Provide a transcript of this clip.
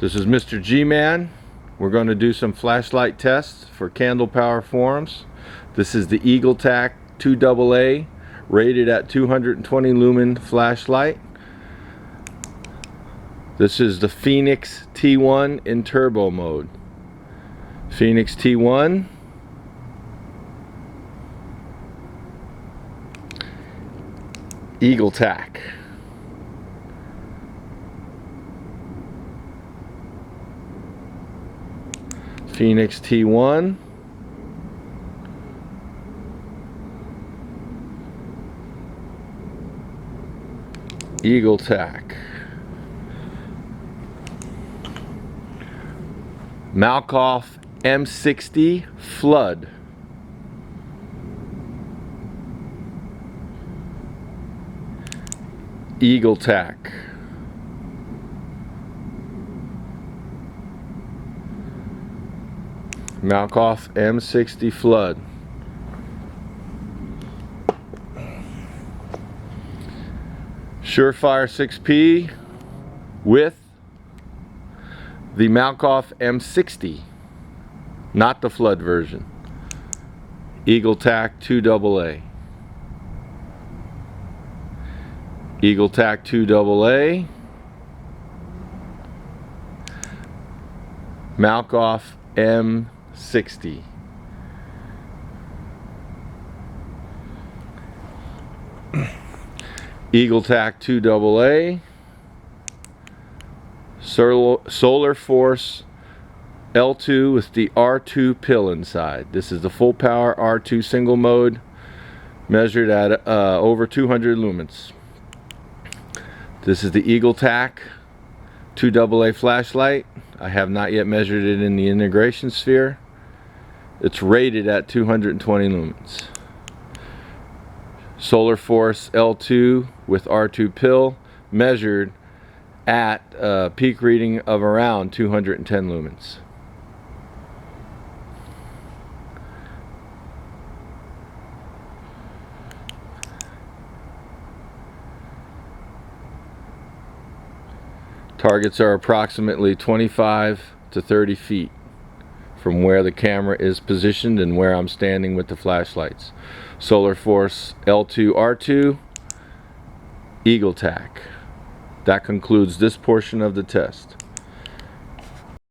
This is Mr. G-Man. We're going to do some flashlight tests for candle power forums. This is the EagleTac 2AA rated at 220 lumen flashlight. This is the Fenix T1 in turbo mode. Fenix T1. EagleTac. Fenix T1. EagleTac. Malkoff M60 Flood. EagleTac. Malkoff M60 Flood. Surefire 6P with the Malkoff M60, not the Flood version. EagleTac 2AA. EagleTac 2AA. Malkoff M60. EagleTac 2AA. Solarforce L2 with the R2 pill inside. This is the full power R2 single mode, measured at over 200 lumens. This is the EagleTac 2AA flashlight. I have not yet measured it in the integration sphere. It's rated at 220 lumens. Solarforce L2 with R2 pill, measured at a peak reading of around 210 lumens. Targets are approximately 25 to 30 feet from where the camera is positioned and where I'm standing with the flashlights. Solarforce L2 R2, EagleTac. That concludes this portion of the test.